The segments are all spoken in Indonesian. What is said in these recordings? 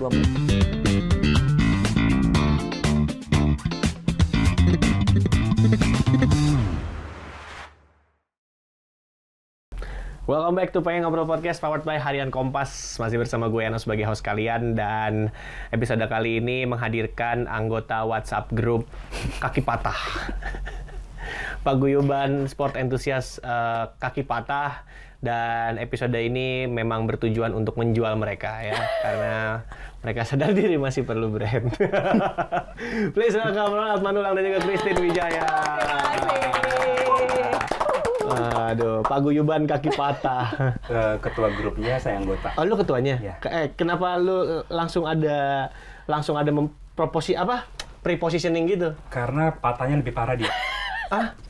2 menit. Welcome back to Pengen Ngobrol Podcast powered by Harian Kompas. Masih bersama gue Eno sebagai host kalian, dan episode kali ini menghadirkan anggota WhatsApp grup Kaki Patah. Paguyuban sport entusias Kaki Patah, dan episode ini memang bertujuan untuk menjual mereka ya, karena mereka sadar diri masih perlu brand. Please welcome Ronald Manulang dan juga Christine Wijaya. Aduh, Paguyuban Kaki Patah. Ketua grupnya saya anggota. Oh, lu ketuanya? Ya. Kenapa lu langsung ada prepositioning gitu? Karena patahnya lebih parah dia.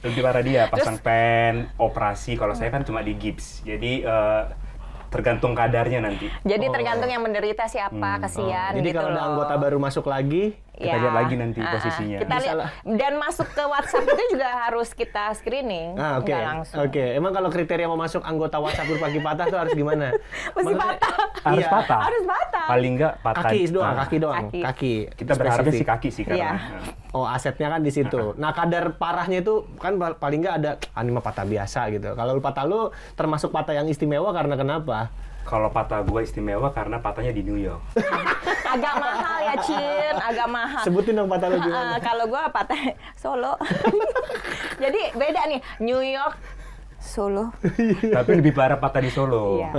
Lebih parah dia, pasang pen, operasi. Kalau saya kan cuma di gips. Jadi tergantung kadarnya nanti. Jadi tergantung yang menderita siapa, kasihan Jadi gitu kalau ada loh. anggota baru masuk lagi, Kita lihat lagi nanti posisinya. Kita lihat, dan masuk ke WhatsApp itu juga harus kita screening, Oke. nggak langsung. Oke. Emang kalau kriteria mau masuk anggota WhatsApp grup Kaki Patah tuh harus gimana? Mesti patah. Harus Iya. patah. Harus patah. Paling nggak patah. Kaki doang, kaki doang. Kaki. Kaki. Kita berharapnya Spesifik. sih kaki sih karena. Iya. Oh, asetnya kan di situ. Nah, kadar parahnya itu kan paling nggak ada anima patah biasa gitu. Kalau patah lu termasuk patah yang istimewa karena kenapa? Kalau patah gue istimewa karena patahnya di New York. Agak mahal ya, Cin. Agak mahal. Sebutin dong patah lu gimana. Kalau gue patah Solo. Jadi beda nih, New York, Solo. Tapi lebih parah patah di Solo. Iya.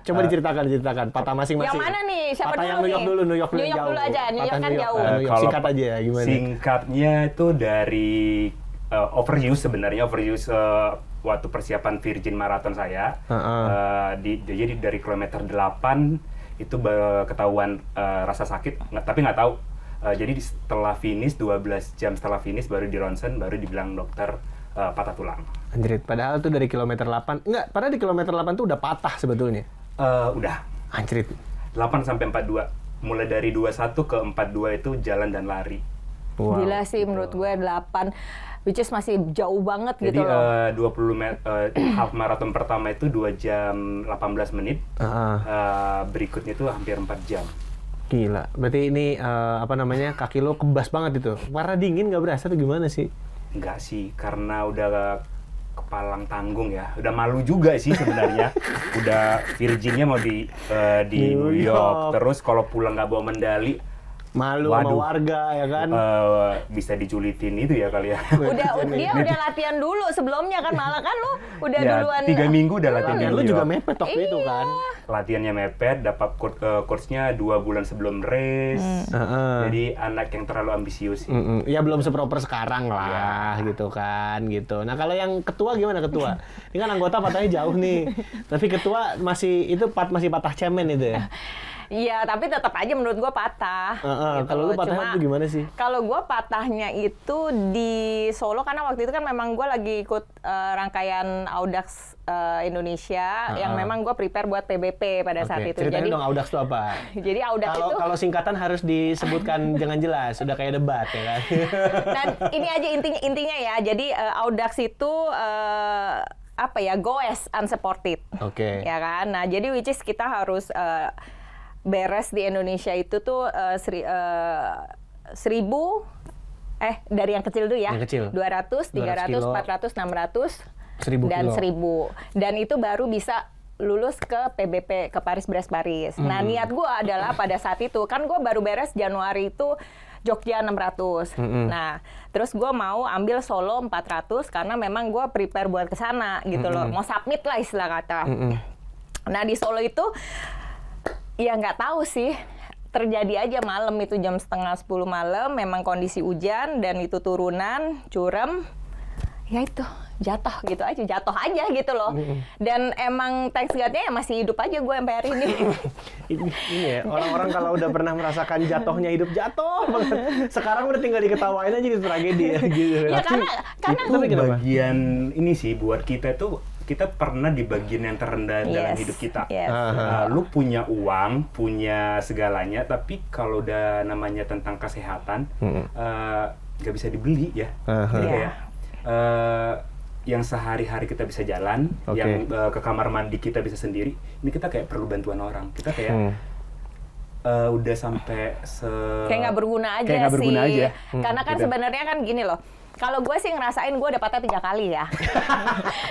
Coba diceritakan patah masing-masing. Yang mana nih? Siapa patah dulu yang New York nih? dulu, New York New York jauh. dulu aja, New York Patah kan jauh. New York. Kalau Singkat aja ya, gimana? Singkatnya itu dari overuse sebenarnya, waktu persiapan Virgin Marathon saya. Jadi dari kilometer 8 itu ketahuan rasa sakit, tapi nggak tahu. Jadi setelah finish, 12 jam setelah finish baru di ronsen, baru dibilang dokter patah tulang. Anjrit, padahal tuh dari kilometer 8. Enggak, padahal di kilometer 8 tuh udah patah sebetulnya. Udah. Anjrit. 8 sampai 42. Mulai dari 21 ke 42 itu jalan dan lari. Wow. Gila sih menurut gue 8, which is masih jauh banget Jadi gitu loh. 20 half marathon pertama itu 2 jam 18 menit. Berikutnya itu hampir 4 jam. Gila. Berarti ini kaki lo kebas banget itu. Warna dingin nggak berasa tuh gimana sih? Enggak sih, karena udah kepalang tanggung ya. Udah malu juga sih sebenarnya. Udah Virginnya mau di New York. Terus kalau pulang nggak bawa medali, Malu waduh, sama warga ya kan? bisa dijulitin itu ya kali ya. Dia udah latihan dulu sebelumnya kan, malah kan lu udah Ya, duluan. 3 minggu udah latihan di Dan lu New juga York. mepet waktu itu kan? Latihannya mepet, dapat course-nya 2 bulan sebelum race. Jadi anak yang terlalu ambisius sih. Ya belum seproper sekarang lah gitu kan gitu. Nah kalau yang ketua gimana ketua? Ini kan anggota patahnya jauh nih. Tapi ketua masih patah cemen itu ya? Iya, tapi tetap aja menurut gua patah. Gitu. Kalau lu patahnya tuh gimana sih? Kalau gua patahnya itu di Solo, karena waktu itu kan memang gua lagi ikut rangkaian Audax Indonesia yang memang gua prepare buat PBP pada saat itu. Ceritain Jadi dong Audax itu apa? Jadi Audax itu Kalau singkatan harus disebutkan jangan jelas, udah kayak debat ya kan. dan ini aja intinya ya. Jadi Audax itu go as unsupported. Oke. Ya kan? Nah, jadi which is kita harus beres di Indonesia itu tuh 1.000 dari yang kecil dulu ya. Yang kecil. 200, 300, kilo. 400, 600 1000 dan kilo. 1.000. Dan itu baru bisa lulus ke PBP, ke Paris-Brest Paris. Nah, niat gua adalah pada saat itu kan gua baru beres Januari itu Jogja 600. Nah, terus gue mau ambil Solo 400 karena memang gue prepare buat ke sana gitu loh. Mau submit lah istilah kata. Nah, di Solo itu ya nggak tahu sih. Terjadi aja malam itu jam 9:30 malam, memang kondisi hujan dan itu turunan, curam. Ya itu, jatuh aja gitu loh. Dan emang thanks God-nya ya masih hidup aja gue sampai hari ini. Ini ya, orang-orang kalau udah pernah merasakan jatuhnya hidup jatuh banget. Sekarang udah tinggal diketawain aja gitu tragedi ya gitu. Ya karena Itu bagian ini sih buat kita tuh, kita pernah di bagian yang terendah dalam hidup kita. Yes. Lu punya uang, punya segalanya, tapi kalau udah namanya tentang kesehatan, nggak bisa dibeli ya. Jadi kayak yang sehari-hari kita bisa jalan, yang ke kamar mandi kita bisa sendiri, ini kita kayak perlu bantuan orang. Kita kayak udah sampai kayak nggak berguna aja kayak nggak sih. berguna aja. Karena kan gitu. sebenarnya kan gini loh. Kalau gue sih ngerasain gue udah patah 3 kali ya.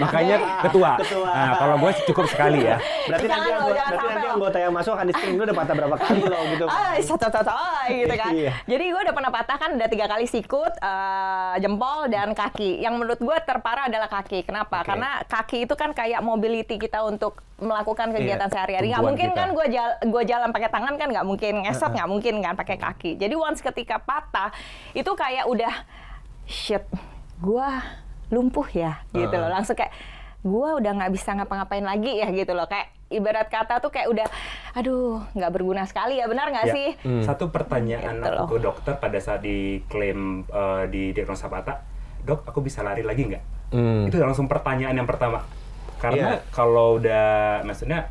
Makanya ketua. Nah, kalau gue cukup sekali ya. Berarti nanti Jangan loh, jangan sampai nanti loh. anggota yang masuk akan di-screen lu udah patah berapa kali loh gitu. Gitu kan. Iya. Jadi gue udah pernah patah kan, udah 3 kali sikut, jempol dan kaki. Yang menurut gue terparah adalah kaki. Kenapa? Oke. Karena kaki itu kan kayak mobility kita untuk melakukan kegiatan Iya, sehari-hari. Nggak tumpuan mungkin kita. kan gue jalan pakai tangan kan nggak mungkin, ngesot nggak mungkin kan pakai kaki. Jadi once ketika patah itu kayak udah shit, gue lumpuh ya gitu loh. Langsung kayak gue udah nggak bisa ngapa-ngapain lagi ya gitu loh. Kayak ibarat kata tuh kayak udah, aduh nggak berguna sekali ya, benar nggak Ya, sih? Satu pertanyaan Gitu aku loh. ke dokter pada saat diklaim di diagnosa patah, dok aku bisa lari lagi nggak? Itu langsung pertanyaan yang pertama. Karena kalau udah, maksudnya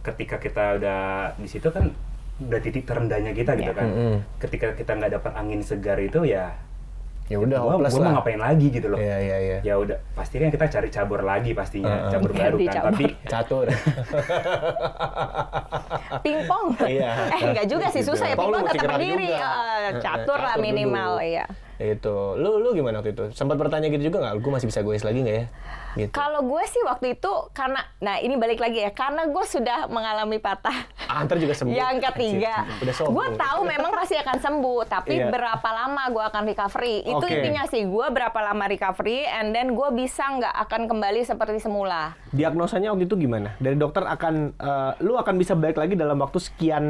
ketika kita udah di situ kan udah titik terendahnya kita gitu kan. Ketika kita nggak dapat angin segar itu ya udah hopeless gua mau lah. ngapain lagi gitu loh. Iya. Ya udah, pasti kan kita cari cabur lagi pastinya, cabur baru Ganti kan. cabur. Tapi Catur. Pingpong. Iya. Nggak juga sih, susah ya. Pingpong lu Pingpong mesti tetap gerak berdiri. juga. Catur lah Catur minimal, dulu. iya. Itu. Lu gimana waktu itu? Sempat bertanya gitu juga nggak? Gue masih bisa goes lagi nggak ya? Gitu. Kalau gue sih waktu itu karena, nah ini balik lagi ya, karena gue sudah mengalami patah Ntar juga sembuh. yang ketiga. Udah sombong. Gue tahu memang pasti akan sembuh, tapi Iya. berapa lama gue akan recovery. Itu Oke. intinya sih, gue berapa lama recovery, and then gue bisa nggak akan kembali seperti semula. Diagnosanya waktu itu gimana? Dari dokter akan, lu akan bisa balik lagi dalam waktu sekian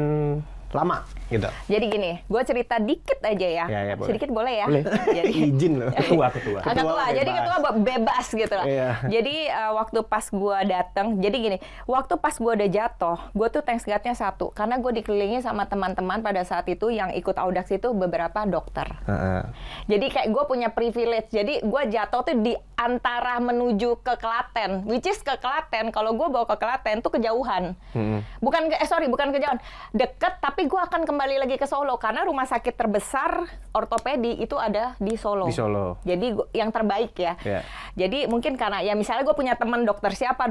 lama gitu. Jadi gini, gue cerita dikit aja ya. Ya, boleh. Sedikit boleh ya? Boleh. Jadi, Izin loh. ketua. ketua, jadi bebas. ketua bebas gitu lah. Iya. Jadi waktu pas gue datang, jadi gini, waktu pas gue udah jatuh, gue tuh thanks God-nya satu, karena gue dikelilingi sama teman-teman pada saat itu yang ikut Audax itu beberapa dokter. Jadi kayak gue punya privilege, jadi gue jatuh tuh di antara menuju ke Klaten, which is ke Klaten, kalau gue bawa ke Klaten tuh kejauhan. Bukan kejauhan, deket, tapi gue akan kembali lagi ke Solo, karena rumah sakit terbesar ortopedi itu ada di Solo. Di Solo. Jadi yang terbaik ya. Iya. Jadi mungkin karena ya misalnya gue punya teman dokter siapa,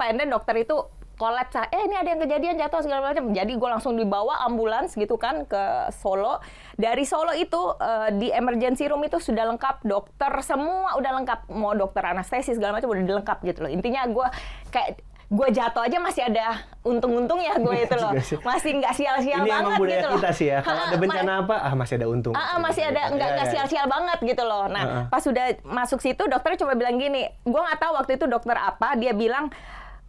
and then dokter itu kolaps, ini ada yang kejadian jatuh segala macam. Jadi gue langsung dibawa ambulans gitu kan ke Solo. Dari Solo itu di emergency room itu sudah lengkap, dokter semua udah lengkap, mau dokter anestesi segala macam udah lengkap gitu loh. Intinya gue jatuh aja masih ada untung-untungnya gue itu loh. Masih nggak sial-sial Ini banget emang budaya gitu loh. kita sih ya. Kalau ada bencana apa, masih ada untung. Masih ada nggak sial-sial banget gitu loh. Nah, pas sudah masuk situ dokternya coba bilang gini, gue nggak tahu waktu itu dokter apa, dia bilang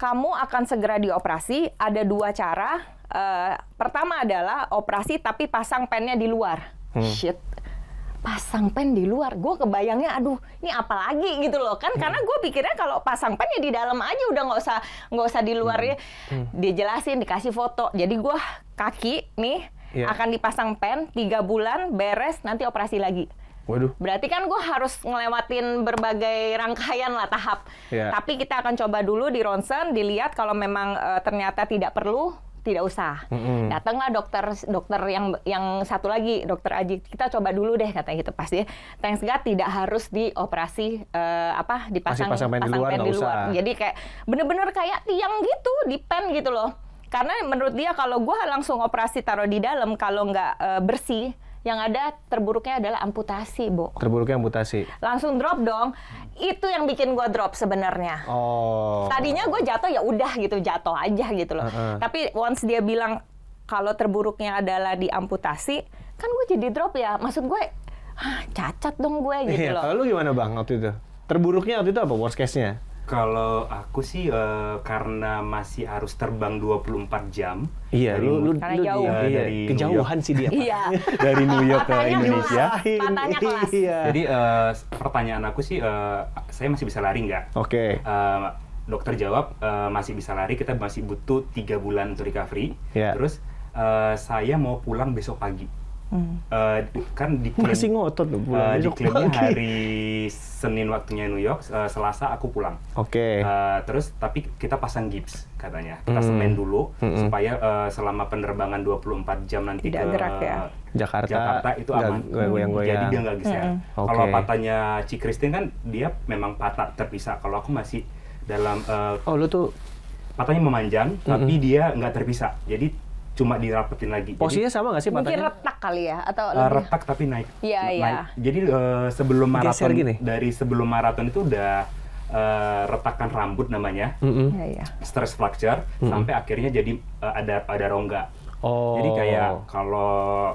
kamu akan segera dioperasi. Ada 2 cara. Pertama adalah operasi tapi pasang pennya di luar. Shit. Pasang pen di luar, gue kebayangnya, aduh, ini apa lagi gitu loh kan? Karena gue pikirnya kalau pasang pen ya di dalam aja, udah nggak usah di luar ya. Dijelasin, dikasih foto. Jadi gue kaki nih akan dipasang pen 3 bulan, beres, nanti operasi lagi. Waduh. Berarti kan gue harus ngelewatin berbagai rangkaian lah tahap. Iya. Tapi kita akan coba dulu di ronsen, dilihat kalau memang ternyata tidak perlu. Tidak usah. Datanglah dokter yang satu lagi, dokter Aji. Kita coba dulu deh katanya gitu. Pasti thanks God tidak harus dioperasi dipasang pen di luar, nggak usah. Jadi kayak bener-bener kayak tiang gitu di pen gitu loh. Karena menurut dia kalau gue langsung operasi taruh di dalam, kalau nggak bersih, yang ada terburuknya adalah amputasi, Bo. Terburuknya amputasi. Langsung drop dong. Itu yang bikin gue drop sebenarnya. Oh. Tadinya gue jatuh ya udah gitu, jatuh aja gitu loh. Tapi once dia bilang kalau terburuknya adalah di amputasi, kan gue jadi drop ya. Maksud gue, cacat dong gue gitu Iya, loh. kalau lu gimana Bang waktu itu? Terburuknya waktu itu apa worst case-nya? Kalau aku sih karena masih harus terbang 24 jam. Iya, dari lu Karena jauh. dari kejauhan sih dia. Pak. Iya. dari New York ke Matanya Indonesia. kelas. Matanya kelas. Iya. Jadi pertanyaan aku sih, saya masih bisa lari nggak? Oke. Dokter jawab masih bisa lari, kita masih butuh 3 bulan untuk recovery. Iya. Terus saya mau pulang besok pagi. Kan diklaim, Masih ngotot loh pulang besok diklaimnya pagi. hari Senin waktunya New York, Selasa aku pulang. Oke. Terus tapi kita pasang gips katanya. Kita semen dulu supaya selama penerbangan 24 jam nanti Tidak ke gerak ya. Jakarta itu nggak aman. goyang-goyang. Jadi dia nggak geser. Oke. Kalau patahnya Ci Christine kan dia memang patah terpisah. Kalau aku masih dalam Oh, lu tuh patahnya memanjang tapi dia nggak terpisah. Jadi cuma dirapetin lagi. Posisinya sama nggak sih Mungkin patahnya? retak kali ya atau Retak tapi naik. Iya, Naik. iya. Jadi sebelum Geser maraton, gini? dari sebelum maraton itu udah retakan rambut namanya, Iya. stress fracture, sampai akhirnya jadi ada rongga. Oh. Jadi kayak kalau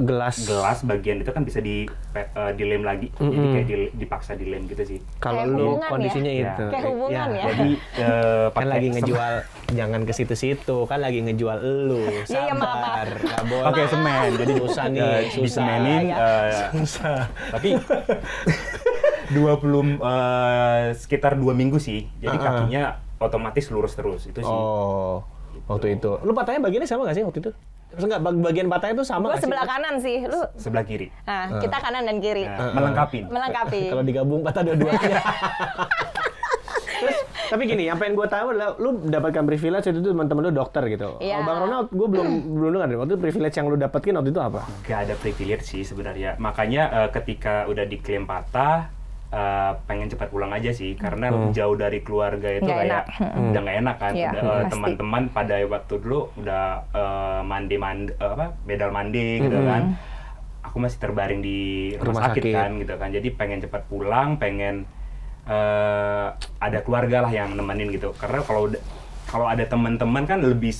Gelas. bagian itu kan bisa dilem lagi, jadi kayak dipaksa dilem gitu sih. Kalau Kayak lu hubungan ya? kondisinya Iya. itu. Kayak hubungan ya? Jadi Kan pakai lagi ngejual, jangan ke situ-situ, kan lagi ngejual elu. Iya, iya, maaf. Sabar, nggak boleh. Pakai semen, jadi susah nih, susah. disemenin. Susah. Tapi sekitar 2 minggu sih, jadi kakinya otomatis lurus terus itu sih. Oh, waktu itu. Lu patahnya bagiannya sama nggak sih waktu itu? Terus nggak bagian patahnya tuh sama Gue nggak sih? sebelah kanan sih, lu. Sebelah kiri. Nah, kita kanan dan kiri. Nah, melengkapi. Melengkapi. Kalau digabung patah dua-duanya. Terus, tapi gini, yang pengen gue tahu adalah lu mendapatkan privilege itu tuh teman-teman lu dokter gitu. Iya. Oh, Bang Ronald, gue belum dengar deh. Waktu itu privilege yang lu dapetin waktu itu apa? Gak ada privilege sih sebenarnya. Makanya ketika udah diklaim patah, pengen cepat pulang aja sih, karena jauh dari keluarga itu Nggak kayak enak. udah nggak enak kan. Iya, Udah, pasti. teman-teman pada waktu dulu udah bedal mandi gitu kan. Aku masih terbaring di rumah sakit kan gitu kan. Jadi pengen cepat pulang, pengen ada keluarga lah yang nemenin gitu. Karena kalau ada teman-teman kan lebih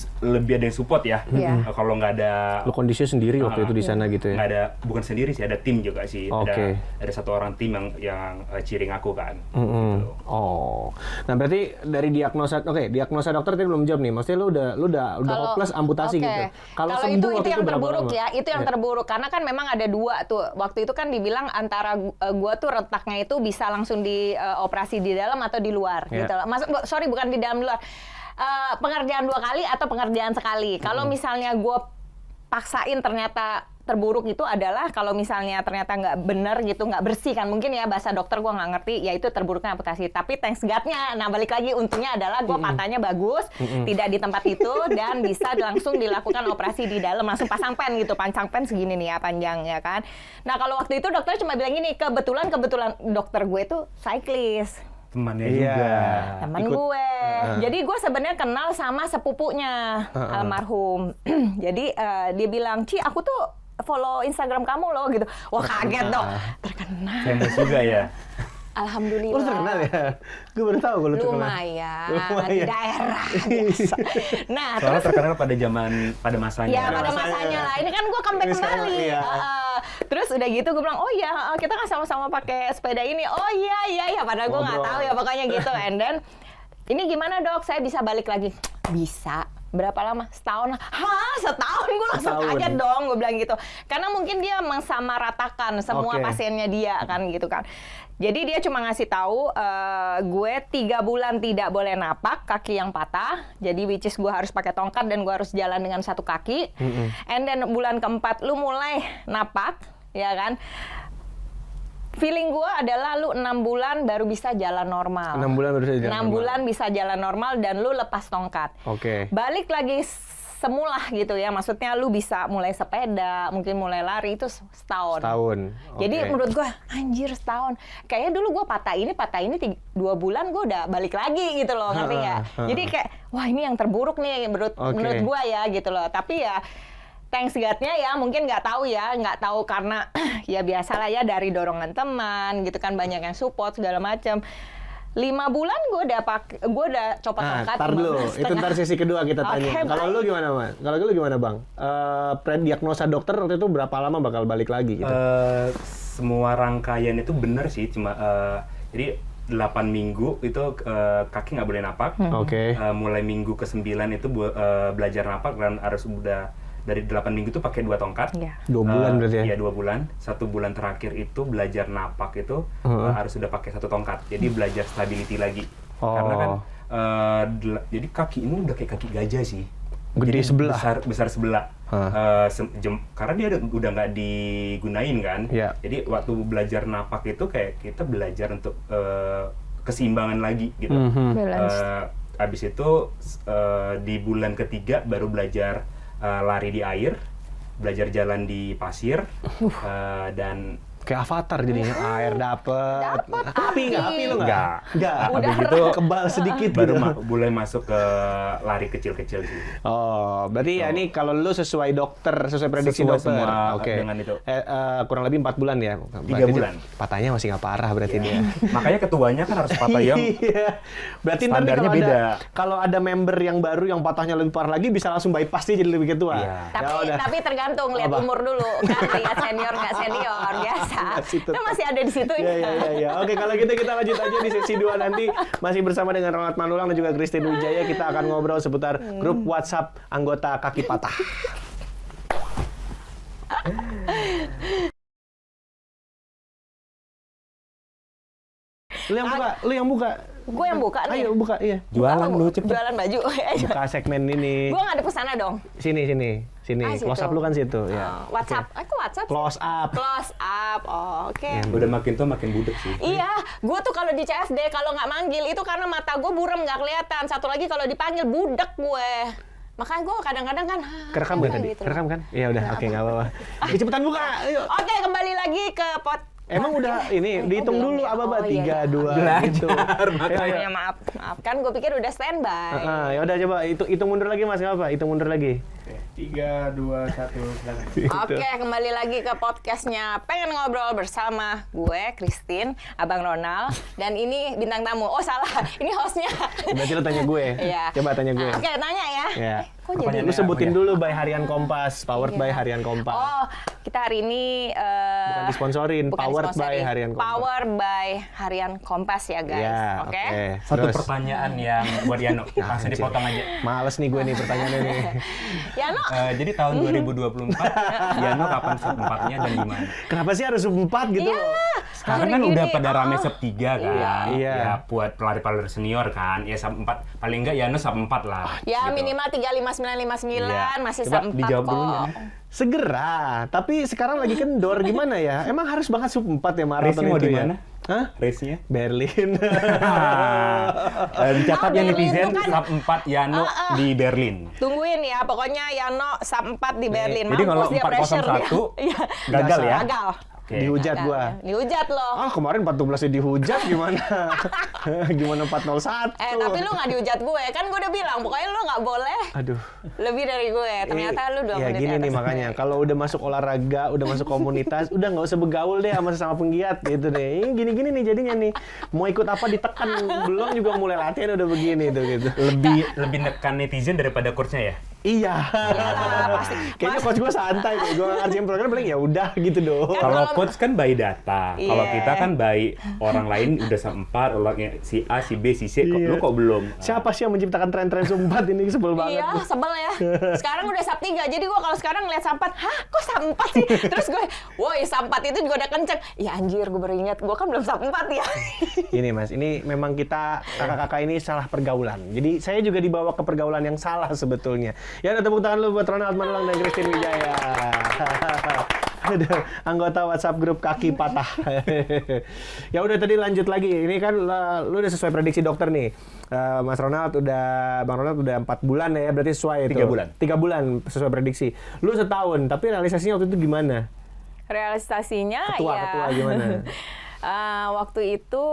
ada yang support ya. Iya. Kalau nggak ada Lu kondisinya sendiri waktu itu di sana gitu ya? nggak ada, bukan sendiri sih, ada tim juga sih. Oke. Ada satu orang tim yang cheering aku kan. Mm-mm. Gitu. Oh, nah berarti dari diagnosa dokter tadi belum jawab nih. Maksudnya lu udah hopeless amputasi oke. gitu. Kalau sembuh itu waktu yang berapa terburuk lama? ya, itu yang terburuk karena kan memang ada 2 tuh. Waktu itu kan dibilang antara gua tuh retaknya itu bisa langsung dioperasi di dalam atau di luar Iya. gitu loh. Sorry bukan di dalam, di luar. Pengerjaan 2 kali atau pengerjaan sekali. Kalau misalnya gua paksain ternyata terburuk itu adalah kalau misalnya ternyata nggak benar gitu, nggak bersih kan, mungkin ya bahasa dokter gua nggak ngerti, ya itu terburuknya amputasi. Tapi thanks God-nya, nah balik lagi untungnya adalah gua patahnya bagus, tidak di tempat itu dan bisa langsung dilakukan operasi di dalam, langsung pasang pen gitu, pasang pen segini nih ya panjang ya kan. Nah kalau waktu itu dokter cuma bilang gini, kebetulan dokter gue itu cyclist. Temannya Iya. juga. Teman gue. Jadi gue sebenarnya kenal sama sepupunya almarhum. Jadi dia bilang, "Ci, aku tuh follow Instagram kamu loh," gitu. Wah kaget dong. Terkenal. Famous juga ya. Alhamdulillah. Lu terkenal ya? Gue baru tahu lu terkenal. Lumayan. Lumayan. Di daerah biasa. Nah, Soalnya terus terkenal pada masanya. ya pada masanya lah. Ini kan gue comeback Ini sekarang, kembali. iya. Terus udah gitu gue bilang, oh iya kita kan sama-sama pakai sepeda ini. Oh iya. Padahal gue nggak Ngobrol. tahu ya pokoknya gitu. And then, ini gimana dok? Saya bisa balik lagi? Bisa. Berapa lama? Setahun? Hah? Setahun? Gue langsung Setahun. kaget dong. Gue bilang gitu. Karena mungkin dia mensamaratakan semua Oke. pasiennya dia kan gitu kan. Jadi dia cuma ngasih tahu gue 3 bulan tidak boleh napak, kaki yang patah. Jadi which is gue harus pakai tongkat dan gue harus jalan dengan 1 kaki. And then bulan keempat lu mulai napak, ya kan? Feeling gue adalah lu 6 bulan baru bisa jalan normal. 6 bulan baru bisa jalan 6 normal. bulan bisa jalan normal dan lu lepas tongkat. Oke. Balik lagi semula gitu ya. Maksudnya lu bisa mulai sepeda, mungkin mulai lari itu setahun. Oke. Jadi menurut gua anjir setahun. Kayaknya dulu gua patah ini 2 bulan gua udah balik lagi gitu loh, ngerti nggak? Jadi kayak wah ini yang terburuk nih menurut gua ya gitu loh. Tapi ya thanks God-nya ya mungkin nggak tahu karena ya biasalah ya dari dorongan teman gitu kan, banyak yang support segala macam. 5 bulan gue udah copot tongkat. Tar dulu, itu ntar sesi kedua kita tanya. Oke, Kalau lu gimana, Man? Kalau lu gimana, Bang? Prediagnosa dokter waktu itu berapa lama bakal balik lagi gitu? Semua rangkaian itu benar sih, cuma jadi 8 minggu itu kaki nggak boleh napak. Oke. Mulai minggu ke-9 itu belajar napak dan harus udah dari 8 minggu itu pakai 2 tongkat. Iya. 2 bulan berarti ya? Iya 2 bulan. 1 bulan terakhir itu belajar napak itu harus sudah pakai 1 tongkat. Jadi belajar stability lagi. Karena kan jadi kaki ini udah kayak kaki gajah sih. Gede Jadi sebelah. besar sebelah. Karena dia udah nggak digunain kan. Iya. Jadi waktu belajar napak itu kayak kita belajar untuk keseimbangan lagi gitu. Balance. Habis itu di bulan ketiga baru belajar lari di air, belajar jalan di pasir, dan Kayak Avatar jadinya, air dapet. Api lo nggak? Nggak. Habis itu kebal sedikit baru gitu. mulai masuk ke lari kecil-kecil sih. Oh, berarti ya ini kalau lu sesuai prediksi Sesuai dokter. semua Oke. dengan itu. Kurang lebih 4 bulan ya? 3 Berarti bulan. Patahnya masih nggak parah berarti dia. Makanya ketuanya kan harus patah yang Iya. Berarti ntar nih standarnya beda. kalau ada member yang baru yang patahnya lebih parah lagi bisa langsung bypass dia jadi lebih tua. Iya. Tapi tergantung lihat Apa? umur dulu kan, lihat senior nggak senior biasa. Itu masih ada di situ ya. Iya. Oke, kalau gitu kita lanjut aja di sesi 2 nanti masih bersama dengan Ronald Manulang dan juga Christine Wijaya. Kita akan ngobrol seputar grup WhatsApp anggota kaki patah. Lu yang buka. Gue yang buka nih. Ayo buka, iya. Jualan Buka, lu cepet. Jualan baju. Buka segmen ini. Gue nggak ada pesanan dong. Sini. Ah, situ. Close up lu kan situ, ya. WhatsApp. Aku WhatsApp. Close up. Close up. Oh, oke. Ya. Udah makin tua makin budek sih. Iya, gue tuh kalau di CFD kalau nggak manggil itu karena mata gue buram nggak kelihatan. Satu lagi kalau dipanggil budek gue. Makanya gue kadang-kadang kan. Kerekam kan tadi? Gitu. Kerekam kan? Iya udah, oke nggak apa-apa. Cepetan buka, ayo. Oke, kembali lagi ke Emang udah ini dihitung belum dulu ya? apa-apa? Oh, iya, 3, 2 gitu. Ya, maaf. Kan gue pikir udah standby. Ya udah coba hitung mundur lagi Mas, nggak apa? Hitung mundur lagi. 3, 2, 1, silakan. Oke, kembali lagi ke podcastnya Pengen Ngobrol bersama gue, Christine, Abang Ronald, dan ini bintang tamu. Oh salah, ini hostnya. Berarti lu tanya gue. Iya. Coba tanya gue. Oke, tanya ya. Ya. Kok jadi? Lu sebutin dulu by Harian Kompas, powered by Harian Kompas. Oh, kita hari ini Bukan disponsorin, bukan powered by disponsorin. Harian Kompas. Power by Harian Kompas ya guys. Ya, Oke. Satu Terus. pertanyaan yang buat Yano, langsung dipotong aja. Males nih gue nih pertanyaannya nih. Yano, Jadi tahun 2024, Yano kapan sub 4-nya dan di mana? Kenapa sih harus 4 gitu? Iya. Sekarang kan Gini, udah pada rame oh. sub 3 kan. Iya. Ya buat pelari-pelari senior kan. Ya sub 4, paling enggak Yano sub 4 lah. ya gitu. minimal 35959 Iya. masih Coba sub 4 dijawab kok. dulu ya. Segera, tapi sekarang lagi kendor gimana ya? Emang harus banget sub 4 ya maraton Race-nya mau itu di ya? mana? Hah? Race-nya? Berlin. Dicatat ya Berlin netizen, tuh kan- sub 4 Yano di Berlin. Tungguin ya, pokoknya Yano sub 4 di Berlin. Jadi kalau Mampus dia pressure 401 dia. Iya. gagal ya? Gagal. Oke. Dihujat Gagal gua. ya. Dihujat loh. Ah, kemarin 14-nya dihujat gimana? Gimana 401? Tapi lu nggak dihujat gue, kan gue udah bilang, pokoknya lu nggak boleh Aduh. lebih dari gue. Ternyata lu 2 Ya menit gini di nih atas makanya, gue. kalau udah masuk olahraga, udah masuk komunitas, udah nggak usah begaul deh sama sesama penggiat gitu deh. Ini gini-gini nih jadinya nih. Mau ikut apa ditekan, belum juga mulai latihan udah begini tuh gitu. Lebih nekan netizen daripada coachnya ya? Iya. Iyalah, pasti. Kayaknya coach gue santai, gue ngerjain program paling ya udah gitu dong. Kan Kalau kalau- coach kan by data, kalau Iya. kita kan by orang lain udah sub 4, orangnya si A, si B, si C, kok Iya. lu kok belum? Siapa sih yang menciptakan tren-tren sumbat ini sebel banget. Iya, sebel ya. Sekarang udah sub 3, jadi gue kalau sekarang ngeliat sub 4, hah kok sub 4 sih? Terus gue, woi sub 4 itu juga udah kenceng. Ya anjir, gue baru ingat, gue kan belum sub 4 ya. Ini Mas, ini memang kita kakak-kakak ini salah pergaulan. Jadi saya juga dibawa ke pergaulan yang salah sebetulnya. Ya ada tepuk tangan lu buat Ronald Manulang dan Christine Wijaya. Ada anggota WhatsApp grup kaki patah. Ya udah tadi lanjut lagi. Ini kan lu udah sesuai prediksi dokter nih. Mas Ronald Bang Ronald udah 4 bulan ya, berarti sesuai itu. 3 bulan. 3 bulan sesuai prediksi. Lu setahun, tapi realisasinya waktu itu gimana? Realisasinya Ketua gimana? Waktu itu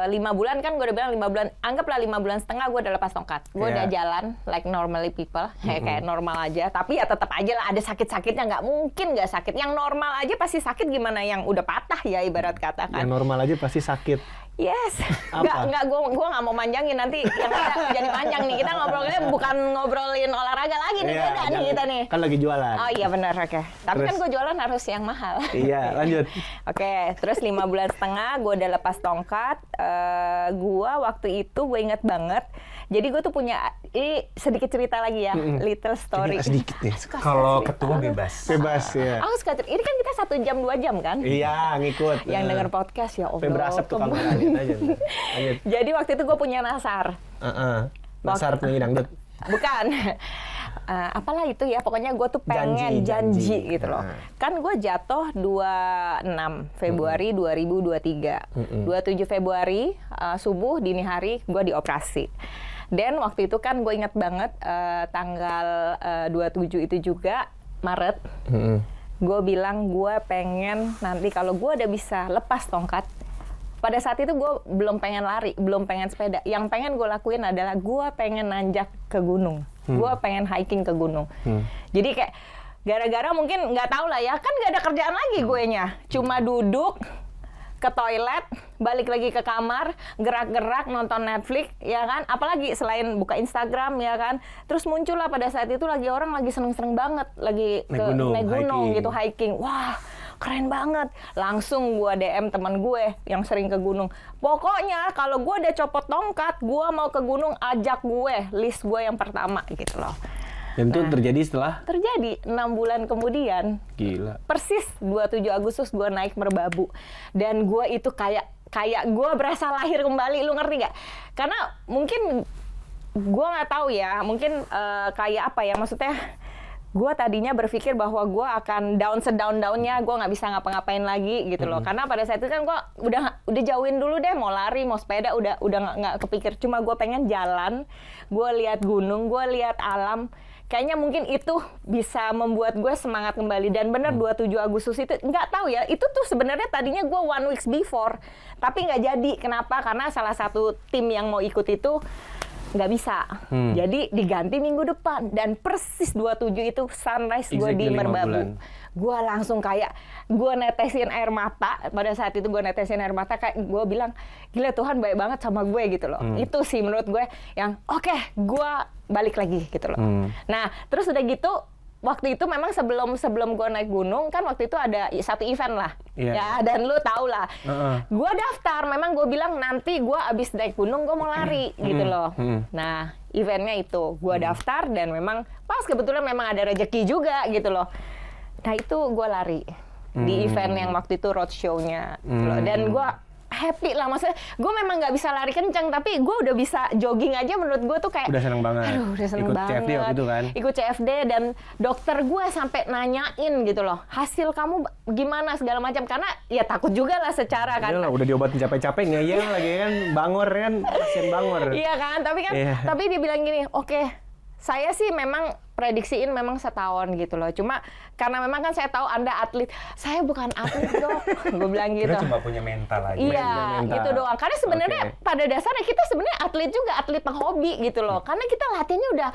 5 bulan kan gue udah bilang 5 bulan, anggaplah 5 bulan setengah gue udah lepas tongkat. Gue Iya. udah jalan like normally people, kayak normal aja. Tapi ya tetap aja lah ada sakit-sakitnya, nggak mungkin nggak sakit. Yang normal aja pasti sakit, gimana yang udah patah ya ibarat kata kan. Yang normal aja pasti sakit. Yes, Apa? nggak, gue nggak mau manjangin nanti yang ada jadi panjang nih. Kita ngobrolnya bukan ngobrolin olahraga lagi nih, Iya, beda nih jangan. kita nih. Kan lagi jualan. Oh iya benar, oke. Tapi Terus? kan gue jualan harus yang mahal. Iya, lanjut. Oke, terus 5 bulan setengah gue udah lepas tongkat. Gue waktu itu gue inget banget. Jadi gue tuh punya, ini sedikit cerita lagi ya, little story. Ini sedikit nih. Kalau ketua bebas. Bebas ya. Aku suka cerita. Ini kan kita 1 jam 2 jam kan? Iya, ngikut. Yang denger podcast ya Allah. Sampai berasap tuh kameranya aja. Lanjut. Jadi waktu itu gue punya nasar. Nasar penyanyi dangdut. Bukan. Apalah itu ya, pokoknya gue tuh pengen janji gitu loh. Kan gue jatuh 26 Februari 2023. 27 Februari subuh dini hari gue dioperasi. Dan waktu itu kan gue ingat banget tanggal 27 itu juga Maret. gue bilang gue pengen nanti kalau gue udah bisa lepas tongkat. Pada saat itu gue belum pengen lari, belum pengen sepeda. Yang pengen gue lakuin adalah gue pengen nanjak ke gunung. Gue pengen hiking ke gunung. Jadi kayak gara-gara mungkin nggak tahu lah ya, kan nggak ada kerjaan lagi guenya. Cuma duduk ke toilet, balik lagi ke kamar, gerak-gerak, nonton Netflix, ya kan? Apalagi selain buka Instagram, ya kan? Terus muncul lah pada saat itu lagi orang lagi seneng-seneng banget, lagi naik gunung gitu, hiking. Wah, keren banget. Langsung gue DM teman gue yang sering ke gunung. Pokoknya kalau gue udah copot tongkat, gue mau ke gunung, ajak gue, list gue yang pertama gitu loh. Dan itu terjadi setelah? Terjadi 6 bulan kemudian. Gila. Persis 27 Agustus gue naik Merbabu. Dan gue itu kayak gue berasa lahir kembali, lu ngerti gak? Karena mungkin gue nggak tahu ya, mungkin kayak apa ya, maksudnya gue tadinya berpikir bahwa gue akan sedown-downnya, gue nggak bisa ngapa-ngapain lagi gitu loh. Karena pada saat itu kan gue udah jauhin dulu deh, mau lari, mau sepeda, udah nggak kepikir. Cuma gue pengen jalan, gue lihat gunung, gue lihat alam. Kayaknya mungkin itu bisa membuat gue semangat kembali. Dan benar 27 Agustus itu, nggak tahu ya, itu tuh sebenarnya tadinya gue 1 week before. Tapi nggak jadi. Kenapa? Karena salah satu tim yang mau ikut itu nggak bisa. Jadi diganti minggu depan. Dan persis 27 itu sunrise gue di Merbabu. Gue langsung kayak, gue netesin air mata. Pada saat itu gue netesin air mata, kayak gue bilang, gila Tuhan baik banget sama gue gitu loh. Itu sih menurut gue yang oke, gue balik lagi gitu loh. Nah, terus udah gitu, waktu itu memang sebelum gue naik gunung, kan waktu itu ada satu event lah. Ya, dan lu tau lah. Gue daftar, memang gue bilang nanti gue abis naik gunung, gue mau lari gitu loh. Nah, eventnya itu, gue daftar dan memang pas kebetulan memang ada rezeki juga gitu loh. Nah itu gue lari di event yang waktu itu roadshow-nya gitu loh. Dan gue happy lah, maksudnya gue memang nggak bisa lari kencang, tapi gue udah bisa jogging aja, menurut gue tuh kayak udah seneng banget. Aduh, udah seneng ikut banget. CFD waktu itu kan? Ikut CFD dan dokter gue sampai nanyain gitu loh, hasil kamu gimana segala macam, karena ya takut juga lah secara kan. Udah diobatin capek-capek ngeyel lagi kan, bangor kan, pasien bangor. Iya kan, tapi dia bilang gini, oke, saya sih memang prediksiin memang setahun gitu loh. Cuma karena memang kan saya tahu Anda atlet. Saya bukan atlet dok. Gue bilang gitu. Kita cuma punya mental aja. Iya, gitu doang. Karena sebenarnya pada dasarnya kita sebenarnya atlet juga, atlet penghobi gitu loh. Karena kita latihannya udah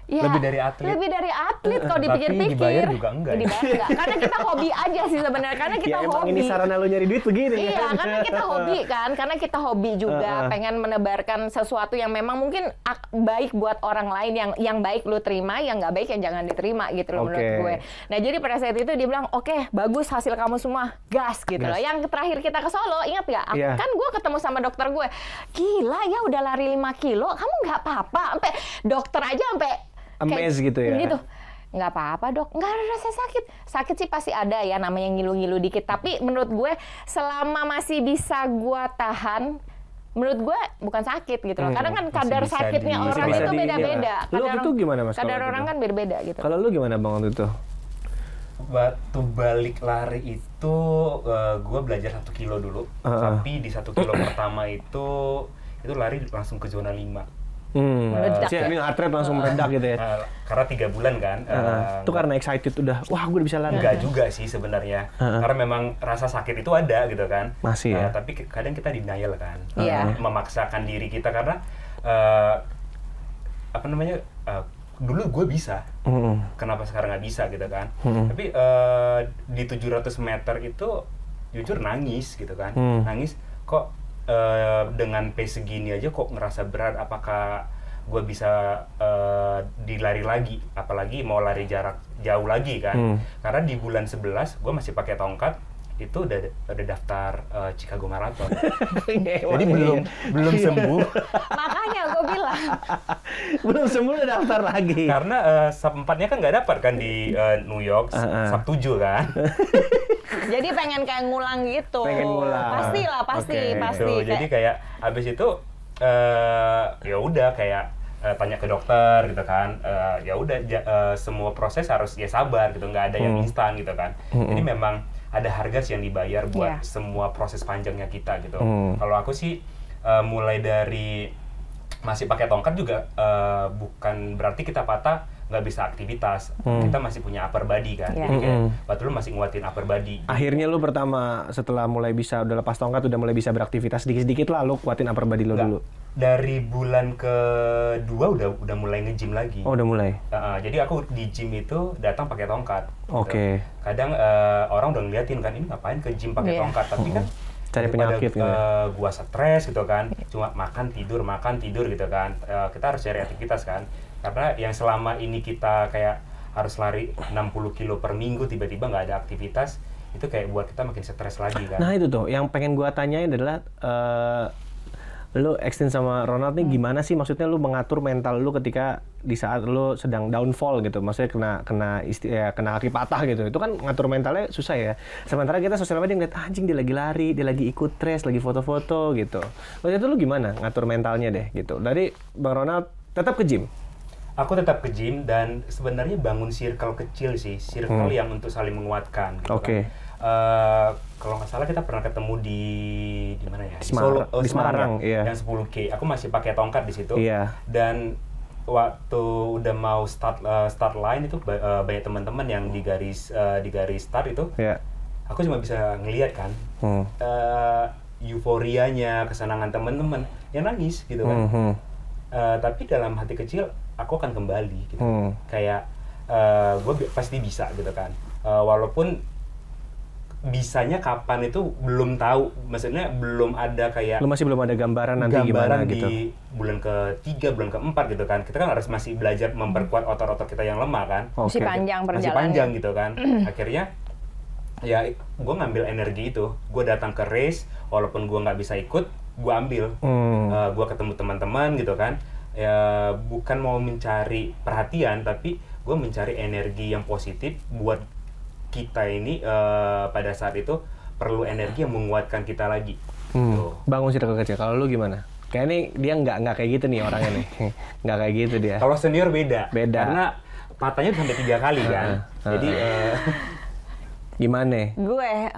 ya, lebih dari atlet. Lebih dari atlet kalau dipikir-pikir. Tapi dibayar juga enggak. Dibayar enggak. Karena kita hobi aja sih sebenarnya. Karena kita ya, hobi. Emang ini sarana lo nyari duit begini. Iya, kan? karena kita hobi kan. Karena kita hobi juga pengen menebarkan sesuatu yang memang mungkin baik buat orang lain, yang baik lu terima, yang nggak baik yang jangan diterima gitu loh menurut gue. Nah, jadi pada saat itu dia bilang, "Oke, bagus hasil kamu semua. Gas gitu loh." Yang terakhir kita ke Solo, ingat nggak? Kan gue ketemu sama dokter gue. Gila ya udah lari 5 kilo, kamu nggak apa-apa. Sampai dokter aja sampai amazed gitu ya? Gitu. Nggak apa-apa dok, nggak ada rasa sakit. Sakit sih pasti ada ya, namanya ngilu-ngilu dikit. Tapi menurut gue selama masih bisa gue tahan, menurut gue bukan sakit gitu loh. Karena kan kadar sakitnya orang itu beda-beda. Lu waktu itu gimana mas? Kadar orang kan beda-beda gitu. Kalau lu gimana bang waktu itu? Waktu balik lari itu gue belajar 1 kilo dulu. Tapi di 1 kilo pertama itu lari langsung ke zona 5. Ini heart rate langsung meledak gitu ya? Karena 3 bulan kan. Itu karena excited udah, wah gue udah bisa lari. Enggak juga sih sebenarnya. Karena memang rasa sakit itu ada gitu kan. Masih ya? Tapi kadang kita denial kan. Iya. Memaksakan diri kita karena dulu gue bisa. Kenapa sekarang nggak bisa gitu kan. Tapi di 700 meter itu jujur nangis gitu kan. Nangis kok dengan pace segini aja kok ngerasa berat, apakah gue bisa dilari lagi, apalagi mau lari jarak jauh lagi kan. Karena di bulan 11 gue masih pakai tongkat, itu udah daftar Chicago Marathon. Jadi belum sembuh. Makanya gue bilang belum sembuh udah daftar lagi. Karena Sub 4-nya kan nggak dapat kan di New York, Sub 7 kan. Jadi pengen kayak ngulang gitu. Pengen ngulang. Pasti. Gitu. Jadi kayak abis itu ya udah kayak tanya ke dokter gitu kan. Ya udah semua proses harus ya sabar gitu, nggak ada yang instan gitu kan. Jadi memang ada harga sih yang dibayar buat semua proses panjangnya kita gitu. Kalau aku sih mulai dari masih pakai tongkat juga bukan berarti kita patah nggak bisa aktivitas, kita masih punya upper body kan. Jadi kayak waktu lu masih nguatin upper body. Akhirnya lu pertama setelah mulai bisa udah lepas tongkat udah mulai bisa beraktivitas sedikit-sedikit lah lu kuatin upper body lu dulu. Dari bulan kedua udah mulai nge-gym lagi. Oh, udah mulai. Jadi aku di gym itu datang pakai tongkat. Oke. Kadang orang udah ngeliatin kan, ini ngapain ke gym pakai tongkat, tapi kan cari penyakit gitu. Gua stres gitu kan, cuma makan tidur gitu kan. Kita harus cari aktivitas kan. Karena yang selama ini kita kayak harus lari 60 kilo per minggu, tiba-tiba nggak ada aktivitas, itu kayak buat kita makin stres lagi kan. Nah itu tuh, yang pengen gua tanyain adalah lu extend sama Ronald nih gimana sih, maksudnya lu mengatur mental lu ketika di saat lu sedang downfall gitu, maksudnya kena kaki patah gitu, itu kan ngatur mentalnya susah ya. Sementara kita sosial media ngeliat anjing dia lagi lari, dia lagi ikut race, lagi foto-foto gitu. Waktu itu lu gimana ngatur mentalnya deh gitu? Dari Bang Ronald tetap ke gym? Aku tetap ke gym dan sebenarnya bangun circle kecil sih, circle yang untuk saling menguatkan gitu kan. Kalau nggak salah kita pernah ketemu di mana ya? Di Semarang, iya. Yang 10K. Aku masih pakai tongkat di situ. Iya. Dan waktu udah mau start line itu banyak teman-teman yang di garis start itu. Iya. Aku cuma bisa ngelihat kan. Euforianya, kesenangan teman-teman yang nangis gitu kan. Tapi dalam hati kecil aku akan kembali gitu. Kayak gue pasti bisa gitu kan. Walaupun bisanya kapan itu belum tahu, maksudnya belum ada kayak lu masih belum ada gambaran nanti gimana di gitu bulan ke-3, bulan ke-4 gitu kan. Kita kan harus masih belajar memperkuat otot-otot kita yang lemah kan. Masih panjang perjalanan. Masih panjang gitu kan. Akhirnya ya gue ngambil energi itu, gue datang ke race walaupun gue nggak bisa ikut, gue ambil. Gue ketemu teman-teman gitu kan, ya bukan mau mencari perhatian tapi gue mencari energi yang positif buat kita ini. Pada saat itu perlu energi yang menguatkan kita lagi. Bangun circle kecil. Kalau lu gimana? Kayak ini dia nggak kayak gitu nih orangnya nih. Nggak kayak gitu dia. Kalau senior beda. Karena patahnya sampai 3 kali kan. Jadi gimana? Gue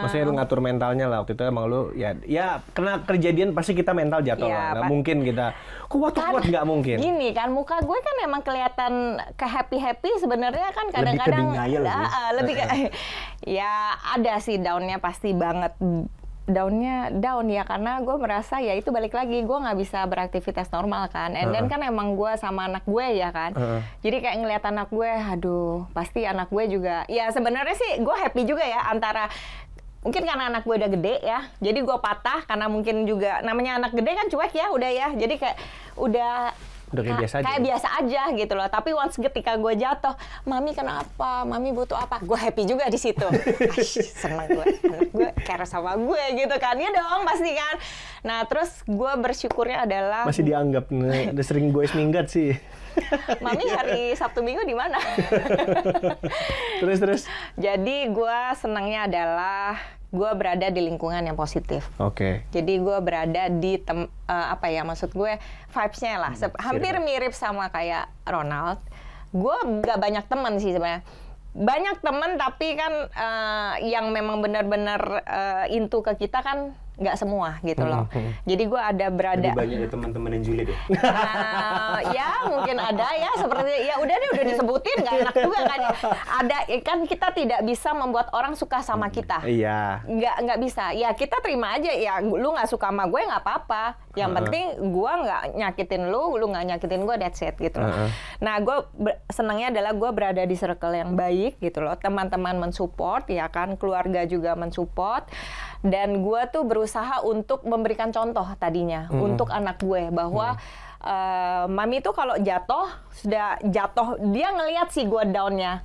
maksudnya lu ngatur mentalnya lah waktu itu, emang lu ya kena kejadian pasti kita mental jatuh lah. Nggak mungkin kita kuat nggak mungkin. Gini kan, muka gue kan emang kelihatan ke happy sebenarnya kan, kadang-kadang lebih ke ya ada sih downnya pasti banget. Down ya, karena gue merasa ya itu balik lagi gue nggak bisa beraktivitas normal kan, and then kan emang gue sama anak gue ya kan, jadi kayak ngeliat anak gue, aduh pasti anak gue juga, ya sebenarnya sih gue happy juga ya, antara mungkin karena anak gue udah gede ya, jadi gue patah karena mungkin juga namanya anak gede kan cuek ya udah ya, jadi kayak udah kayak biasa aja. Kayak biasa aja gitu loh. Tapi once ketika gue jatuh, mami kenapa? Mami butuh apa? Gue happy juga di situ. Seneng gue. Anak gue care sama gue gitu kan. Ya dong pasti kan. Nah terus gue bersyukurnya adalah masih dianggap udah sering gue minggat sih. Mami hari Sabtu Minggu di mana? Terus. Jadi gue senangnya adalah gue berada di lingkungan yang positif. Oke. Jadi gue berada di maksud gue vibes-nya lah. Hampir mirip sama kayak Ronald. Gue gak banyak teman sih sebenarnya. Banyak teman tapi kan yang memang benar-benar into ke kita kan nggak semua gitu loh. Jadi gue ada berada. Lebih banyak teman-teman yang julid ya. Ya mungkin ada ya, seperti ya udah disebutin nggak enak juga kan. Ada kan, kita tidak bisa membuat orang suka sama kita. Iya. Nggak bisa. Ya kita terima aja ya. Lu nggak suka sama gue nggak apa-apa. Yang penting gue nggak nyakitin lu nggak nyakitin gue, that's it gitu loh. Nah gue senangnya adalah gue berada di circle yang baik gitu loh. Teman-teman mensupport ya kan, keluarga juga mensupport. Dan gue tuh berusaha untuk memberikan contoh tadinya untuk anak gue bahwa mami tuh kalau sudah jatuh dia ngelihat sih gue downnya,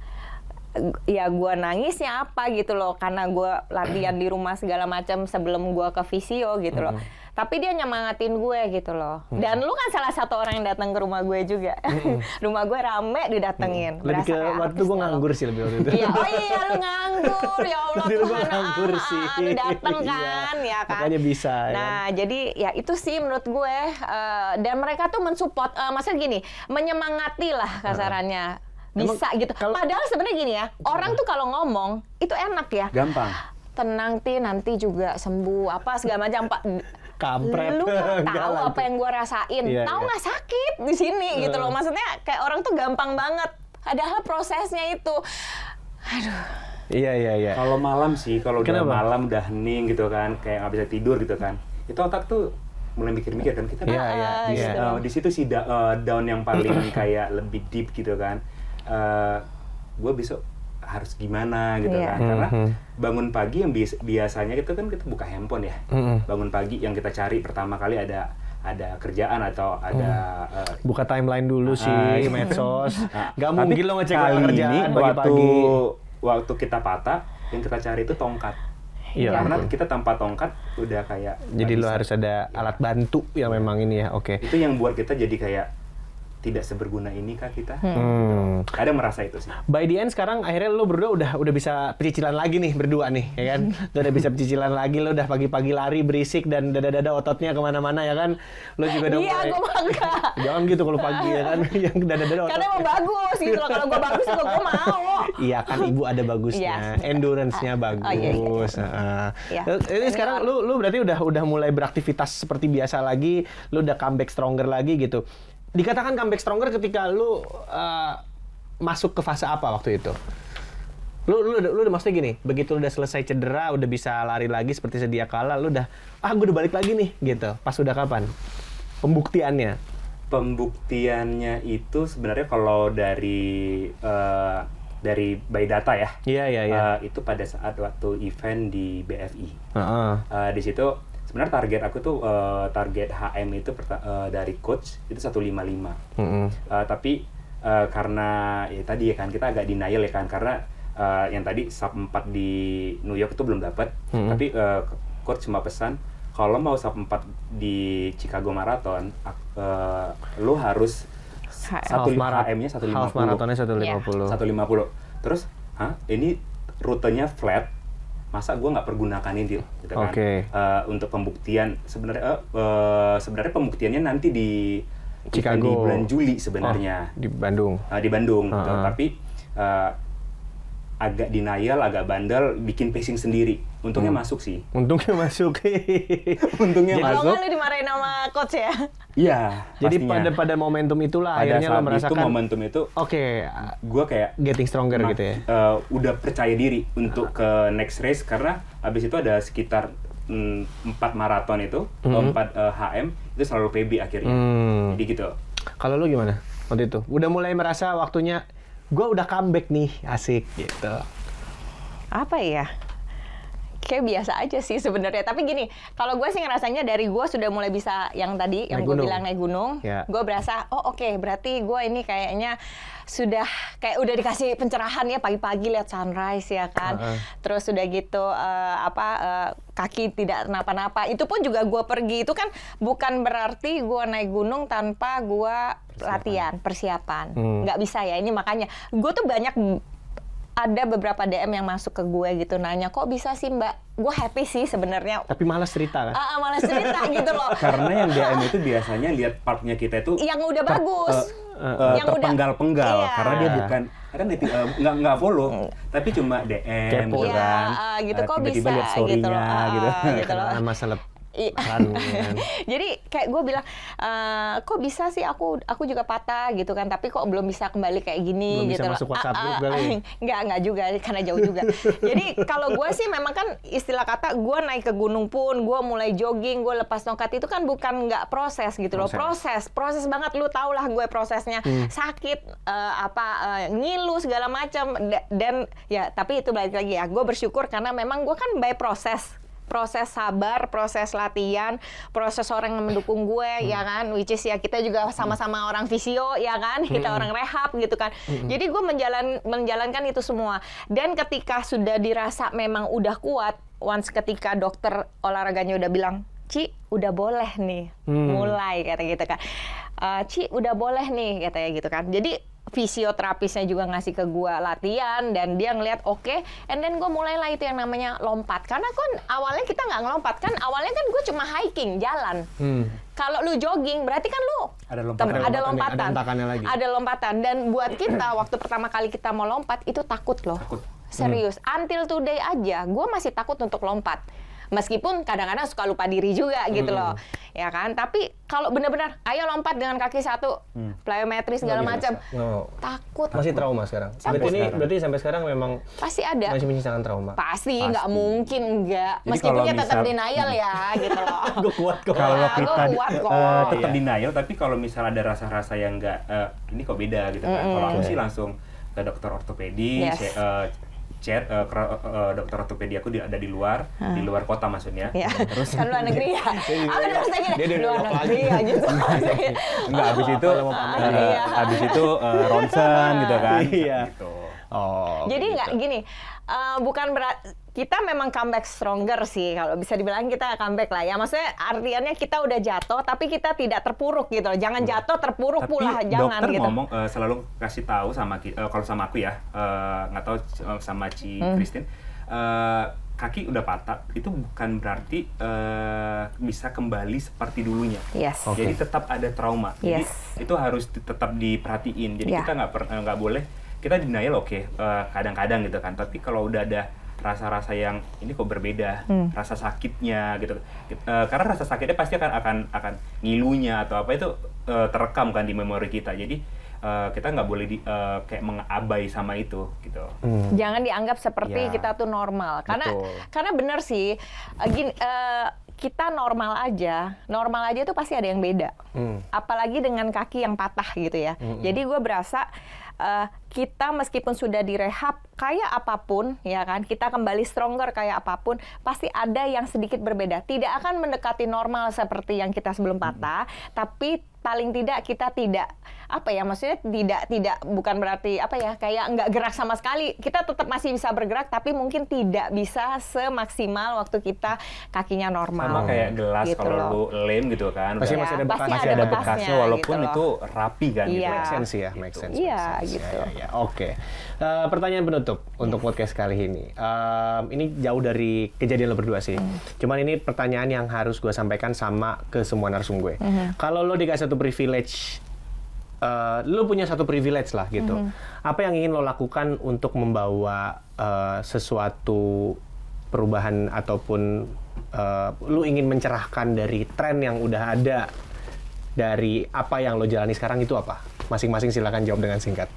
ya gue nangisnya apa gitu loh, karena gue latihan di rumah segala macam sebelum gue ke fisio gitu loh. Tapi dia nyemangatin gue gitu loh. Dan lu kan salah satu orang yang datang ke rumah gue juga. Rumah gue rame didatengin. Lebih ke waktu gue nganggur sih lebih waktu itu. Iya, oh iya lu nganggur. Ya Allah Tuhan, nganggur sih. Lu dateng kan, ya kan. Makanya bisa. Nah, jadi ya itu sih menurut gue. Dan mereka tuh mensupport, maksudnya gini, menyemangati lah kasarannya. Bisa gitu. Padahal sebenarnya gini ya, orang tuh kalau ngomong itu enak ya. Gampang. Tenang nanti juga sembuh apa segala macam Pak. Kampret. Lu nggak tahu Enggak lah apa itu. yang gue rasain, Iya, tahu iya. nggak sakit di sini gitu loh. Maksudnya kayak orang tuh gampang banget, padahal prosesnya itu, aduh. Iya. Kalau malam sih, kalau udah Kenapa? malam udah hening gitu kan, kayak nggak bisa tidur gitu kan, itu otak tuh mulai mikir-mikir kan, kita Iya. di situ sih down yang paling kayak lebih deep gitu kan. Gue besok harus gimana gitu Iya. kan, karena bangun pagi yang biasanya itu kan kita buka handphone ya, bangun pagi yang kita cari pertama kali ada kerjaan atau ada Buka timeline dulu sih, medsos. Nah, Gak tapi mungkin lo ngecek kali kerjaan ini pagi-pagi. waktu kita patah, yang kita cari itu tongkat. Iya. Karena kita tanpa tongkat udah kayak Jadi nggak lo bisa. harus ada alat bantu yang memang ini ya, oke. Itu yang buat kita jadi kayak tidak seberguna ini kah kita? Ada merasa itu sih. By the end sekarang akhirnya lo berdua udah bisa pecicilan lagi nih berdua nih, ya kan? Lo udah bisa pecicilan lagi, lo udah pagi-pagi lari berisik dan dada-dada ototnya kemana-mana ya kan? Lo juga udah Iya, gue bangga. Jangan gitu kalau pagi ya kan, yang dada-dada otot. Karena emang bagus gitu loh. Kalau gue bagus juga gue mau. Iya kan ibu ada bagusnya, Iya. endurance-nya Oh, bagus. iya. Iya. Ini sekarang lu berarti udah mulai beraktivitas seperti biasa lagi, lu udah comeback stronger lagi gitu. Dikatakan comeback stronger ketika lu masuk ke fase apa waktu itu? Lu udah maksudnya gini, begitu lu udah selesai cedera, udah bisa lari lagi seperti sedia kala, lu udah gue udah balik lagi nih gitu. Pas udah kapan? Pembuktiannya. Pembuktiannya itu sebenarnya kalau dari by data ya. Iya. Itu pada saat waktu event di BFI. Heeh. Di situ sebenarnya target aku tuh target HM itu dari coach itu 155. Tapi karena ya tadi ya kan kita agak denial ya kan, karena yang tadi sub 4 di New York itu belum dapat. Tapi coach cuma pesan kalau mau sub 4 di Chicago Marathon lu harus HM-nya 150. Half marathonnya 150. 150. Terus, ini rutenya flat, masa gue nggak pergunakan ini gitu kan? Oke. Untuk pembuktian sebenarnya pembuktiannya nanti di Chicago. di bulan Juli sebenarnya. Di Bandung. Di Bandung gitu. Tapi agak denial, agak bandel, bikin pacing sendiri. Untungnya masuk sih. Untungnya masuk. Untungnya Kalau masuk. nggak lu dimarahin sama coach ya? Iya. Jadi pastinya. pada momentum itulah pada akhirnya saat lo merasakan itu momentum itu oke, gue kayak getting stronger gitu ya. Udah percaya diri untuk ke next race, karena habis itu ada sekitar 4 maraton itu, 4 HM itu selalu PB akhirnya. Jadi gitu. Kalau lu gimana waktu itu? Udah mulai merasa waktunya gue udah comeback nih, asik gitu. Apa ya? Kayak biasa aja sih sebenarnya. Tapi gini, kalau gue sih ngerasanya dari gue sudah mulai bisa yang tadi yang Naik gue gunung. bilang naik gunung. Ya. Gue berasa, oke, berarti gue ini kayaknya sudah kayak udah dikasih pencerahan ya pagi-pagi lihat sunrise ya kan. Terus udah gitu kaki tidak kenapa-napa. Itu pun juga gue pergi itu kan bukan berarti gue naik gunung tanpa gue latihan, persiapan. Nggak bisa ya. Ini makanya gue tuh banyak ada beberapa DM yang masuk ke gue gitu nanya, kok bisa sih Mbak? Gue happy sih sebenarnya. Tapi malas cerita kan? Malah cerita gitu loh. Karena yang DM itu biasanya lihat partnya kita itu Yang udah bagus. Yang udah- terpenggal-penggal, Iya. karena dia bukan nggak follow, tapi cuma DM Kepo. gitu Iya, kan. gitu kok Tiba-tiba bisa lihat story-nya gitu loh. gitu. Gitu loh. Karena masalah Iya. kan. Jadi kayak gue bilang, kok bisa sih aku juga patah gitu kan, tapi kok belum bisa kembali kayak gini Belum bisa gitu loh. masuk WhatsApp group kali. Enggak juga, karena jauh juga. Jadi kalau gue sih memang kan istilah kata gue naik ke gunung pun, gue mulai jogging, gue lepas tongkat itu kan bukan nggak proses gitu loh. Proses banget, lu tau lah gue prosesnya sakit, ngilu segala macam dan ya tapi itu balik lagi ya, gue bersyukur karena memang gue kan by proses sabar, proses latihan, proses orang yang mendukung gue, ya kan, which is ya kita juga sama-sama orang fisio, ya kan, kita orang rehab gitu kan. Jadi gue menjalankan itu semua. Dan ketika sudah dirasa memang udah kuat, once ketika dokter olahraganya udah bilang, Ci, udah boleh nih, mulai kata gitu kan. Ci, udah boleh nih katanya gitu kan. Jadi fisioterapisnya juga ngasih ke gue latihan dan dia ngeliat oke, and then gue mulailah itu yang namanya lompat. Karena kan awalnya kita nggak ngelompat kan, awalnya kan gue cuma hiking jalan. Kalau lu jogging berarti kan lu Ada lompatan. ada lompatan, Ada hentakannya lagi. ada lompatan. Dan buat kita waktu pertama kali kita mau lompat itu takut loh, serius. Until today aja gue masih takut untuk lompat. Meskipun kadang-kadang suka lupa diri juga gitu loh. Ya kan? Tapi kalau benar-benar ayo lompat dengan kaki satu, plyometri segala macam. Takut. Masih trauma sekarang. Berarti sampai sekarang memang pasti ada. masih menyisakan trauma. Pasti, nggak mungkin enggak. Jadi Meskipun kalau tetap misal- denial ya gitu loh. Gue kuat kok. Kalau Gue kita kuat kok. tetap denial, tapi kalau misal ada rasa-rasa yang nggak, ini kok beda gitu kan. Kalau aku sih langsung ke dokter ortopedi, Yes. chat dokter ortopedi aku ada di luar kota maksudnya. Ya, Terus kan luar negeri ya. Aku udah rasa gini, Dia luar udah negeri ya gitu. enggak, habis itu Iya. habis itu ronsen gitu kan. Iya. Gitu. Oh. Jadi nggak gini, bukan kita memang comeback stronger sih, kalau bisa dibilang kita comeback lah ya. Maksudnya artiannya kita udah jatuh, tapi kita tidak terpuruk gitu loh. Jangan jatuh terpuruk Tapi pula, jangan dokter gitu. ngomong selalu kasih tahu sama kalau sama aku ya, nggak tahu sama Ci Christine, kaki udah patah itu bukan berarti bisa kembali seperti dulunya. Yes. Jadi tetap ada trauma. Jadi Yes. itu harus tetap diperhatiin. Jadi Yeah. kita nggak boleh, kita denial kadang-kadang gitu kan. Tapi kalau udah ada rasa-rasa yang ini kok berbeda, rasa sakitnya gitu. Karena rasa sakitnya pasti akan ngilunya atau apa itu terekam kan di memori kita. Jadi kita nggak boleh kayak mengabai sama itu gitu. Jangan dianggap seperti Ya. kita tuh normal. Betul. Karena benar sih, gini, kita normal aja tuh pasti ada yang beda. Apalagi dengan kaki yang patah gitu ya. Jadi gue berasa kita meskipun sudah direhab kayak apapun, ya kan, kita kembali stronger kayak apapun, pasti ada yang sedikit berbeda. Tidak akan mendekati normal seperti yang kita sebelum patah, tapi paling tidak kita tidak maksudnya tidak bukan berarti kayak nggak gerak sama sekali. Kita tetap masih bisa bergerak, tapi mungkin tidak bisa semaksimal waktu kita kakinya normal. Sama kayak gelas gitu kalau loh. lu lem gitu kan. Pasti Ya, masih ada pasti bekas, masih ada bekasnya bekasnya walaupun gitu loh. itu rapi kan gitu. Iya. Make sense ya, make Gitu. sense. Iya, make sense. gitu. Ya. Oke. Pertanyaan penutup untuk podcast kali ini. Ini jauh dari kejadian lo berdua sih. Cuman ini pertanyaan yang harus gue sampaikan sama ke semua narsum gue. Kalau lo dikasih satu privilege, lo punya satu privilege lah gitu. Apa yang ingin lo lakukan untuk membawa sesuatu perubahan ataupun lo ingin mencerahkan dari tren yang udah ada dari apa yang lo jalani sekarang itu apa? Masing-masing silakan jawab dengan singkat.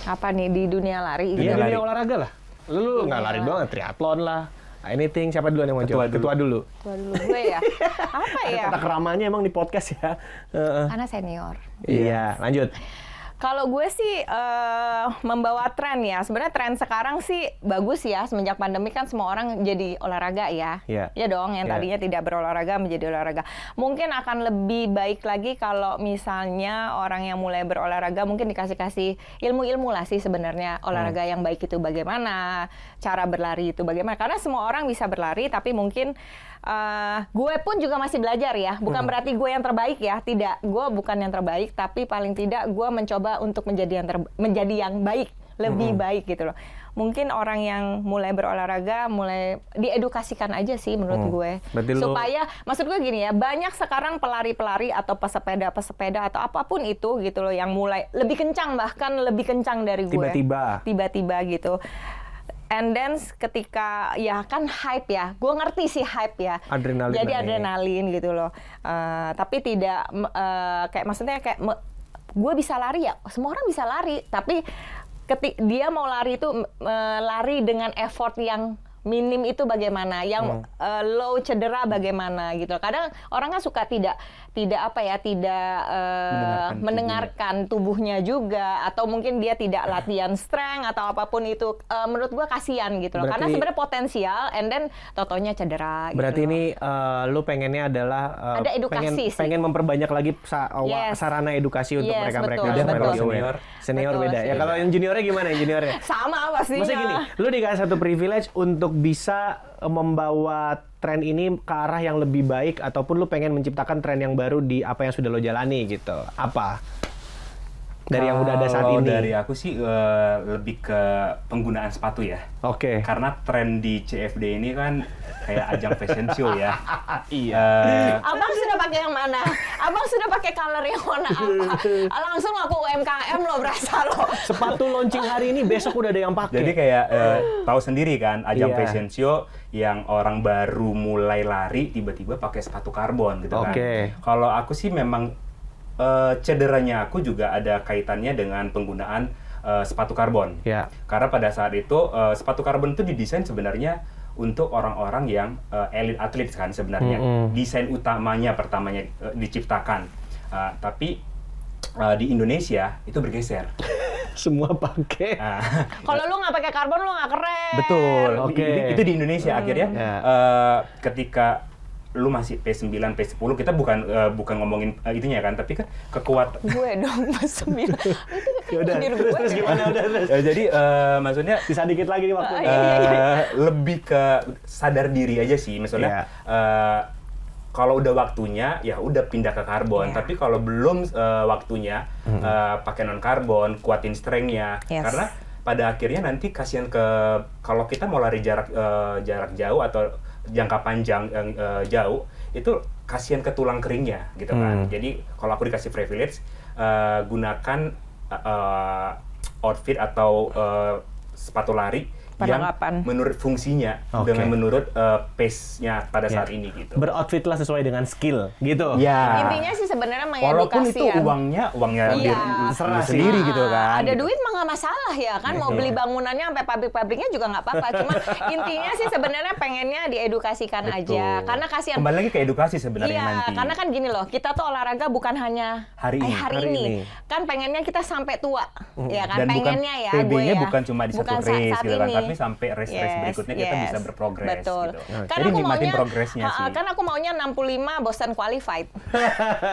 Apa nih di dunia lari? Iya, gitu? dunia olahraga lah. Lu nggak lari doang, triathlon lah. Anything, siapa duluan yang mau jawab? Ketua dulu. Tua dulu gue ya. Apa ya? Kata keramanya emang di podcast ya. Karena senior. Iya, lanjut. Kalau gue sih membawa tren ya. Sebenarnya tren sekarang sih bagus ya. Semenjak pandemi kan semua orang jadi olahraga ya. Iya. Ya dong, yang Iya. tadinya tidak berolahraga menjadi olahraga. Mungkin akan lebih baik lagi kalau misalnya orang yang mulai berolahraga mungkin dikasih ilmu-ilmu lah sih sebenarnya. Olahraga yang baik itu bagaimana, cara berlari itu bagaimana. Karena semua orang bisa berlari, tapi mungkin gue pun juga masih belajar ya. Bukan berarti gue yang terbaik ya. Tidak, gue bukan yang terbaik, tapi paling tidak gue mencoba untuk menjadi yang baik, lebih baik gitu loh. Mungkin orang yang mulai berolahraga, mulai diedukasikan aja sih menurut gue. Berarti lu- Supaya, maksud gue gini ya, banyak sekarang pelari-pelari atau pesepeda atau apapun itu gitu loh, yang mulai lebih kencang, bahkan lebih kencang dari gue. Tiba-tiba gitu. And then ketika ya kan hype ya, gue ngerti sih hype ya. Adrenalin Jadi naik. adrenalin gitu loh. Tapi tidak kayak maksudnya kayak gue bisa lari ya, semua orang bisa lari. Tapi dia mau lari itu lari dengan effort yang minim itu bagaimana, yang low cedera bagaimana gitu. Kadang orang kan suka tidak mendengarkan tubuhnya juga, atau mungkin dia tidak latihan strength atau apapun itu. Menurut gua kasihan gitu loh. Karena Berarti- sebenarnya potensial, and then totonya cedera. Berarti gitu loh. ini lu pengennya adalah Ada edukasi sih. pengen memperbanyak lagi Yes. sarana edukasi untuk Yes, mereka-mereka betul, yang betul. masih aware. Senior Betul, beda. Ya senior. kalau yang juniornya gimana yang juniornya? Sama pastinya. Maksudnya gini, lu dikasih satu privilege untuk bisa membawa tren ini ke arah yang lebih baik, ataupun lu pengen menciptakan tren yang baru di apa yang sudah lo jalani gitu. Apa? dari yang udah ada saat Kalau ini? dari aku sih lebih ke penggunaan sepatu ya. Oke. Karena tren di CFD ini kan kayak ajang fashion show ya. Iya. Abang sudah pakai yang mana? Abang sudah pakai color yang warna apa? Langsung aku UMKM lo berasa lo. Sepatu launching hari ini, besok udah ada yang pakai. Jadi kayak tahu sendiri kan ajang Iya. fashion show yang orang baru mulai lari tiba-tiba pakai sepatu karbon gitu kan. Oke. Kalau aku sih memang cederanya aku juga ada kaitannya dengan penggunaan sepatu karbon. Ya. Karena pada saat itu sepatu karbon itu didesain sebenarnya untuk orang-orang yang elite atlet kan sebenarnya. Desain utamanya pertamanya diciptakan. Tapi di Indonesia itu bergeser. Semua pakai. Kalau lu nggak pakai karbon lu nggak keren. Betul. Oke. Itu di Indonesia akhirnya Ya. ketika lu masih P9, P10 kita bukan ngomongin itunya kan, tapi kan kekuatan. Gue dong pas 9. Itu Yaudah, kan terus gimana udah terus. Jadi maksudnya Sisa dikit lagi nih waktunya. Iya. lebih ke sadar diri aja sih, maksudnya kalau udah waktunya ya udah pindah ke karbon. Iya. Tapi kalau belum waktunya pakai non karbon, kuatin strength-nya. Yes. Karena pada akhirnya nanti kasihan kalau kita mau lari jarak jauh atau jangka panjang yang jauh, itu kasihan ke tulang keringnya gitu kan. Jadi kalau aku dikasih privilege, gunakan outfit atau sepatu lari Perlengkapan. yang menurut fungsinya Oke. dengan menurut pace-nya pada saat ini gitu. Beroutfit lah sesuai dengan skill, gitu. Ya. Intinya sih sebenarnya Walaupun mengedukasi itu ya. uangnya Iya. lu Serah sih. sendiri gitu kan. Ada gitu. duit mah nggak masalah ya kan, mau beli bangunannya sampai pabrik-pabriknya juga nggak apa-apa. Cuma intinya sih sebenarnya pengennya diedukasikan aja, karena kasihan. Kembali lagi ke edukasi sebenarnya Iya, nanti. karena kan gini loh, kita tuh olahraga bukan hanya Hari ini. hari Hari ini. ini. Kan pengennya kita sampai tua, ya kan? Dan bukan Pengennya ya, PB-nya gue ya. bukan cuma di satu Bukan race saat gitu kan, ini. tapi sampai race-race berikutnya kita bisa berprogres Betul. gitu. Karena Jadi aku nikmatin maunya, progresnya sih. kan aku maunya 65 Boston qualified.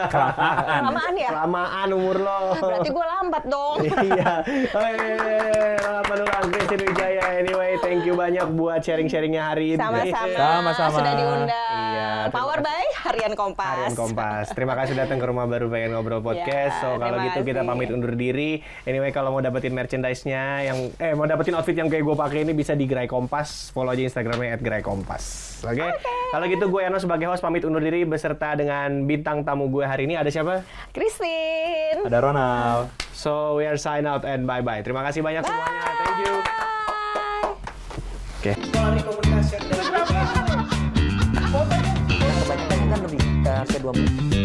Kelamaan. Kelamaan ya? Kelamaan umur lo. Berarti gue lambat dong. Iya. Selamat Christine Wijaya. Anyway, thank you banyak buat sharing-sharingnya hari ini. Sama-sama. Sama-sama. Sudah diundang. Iya, Power by Harian Kompas. Harian Kompas. Terima kasih datang ke Rumah Baru Pengen Ngobrol Podcast. Ya, So kalau terima gitu kita kasih. pamit undur diri. Anyway, kalau mau dapetin merchandise-nya yang mau dapetin outfit yang kayak gue pakai ini bisa di Gerai Kompas. Follow aja Instagramnya @geraikompas. Oke. Kalau gitu gue Yano sebagai host pamit undur diri beserta dengan bintang tamu gue hari ini ada siapa? Christine. Ada Ronald. So we are sign out and bye bye. Terima kasih banyak semuanya. Thank you. Oke. Kebanyakan kan lebih ke 2 menit.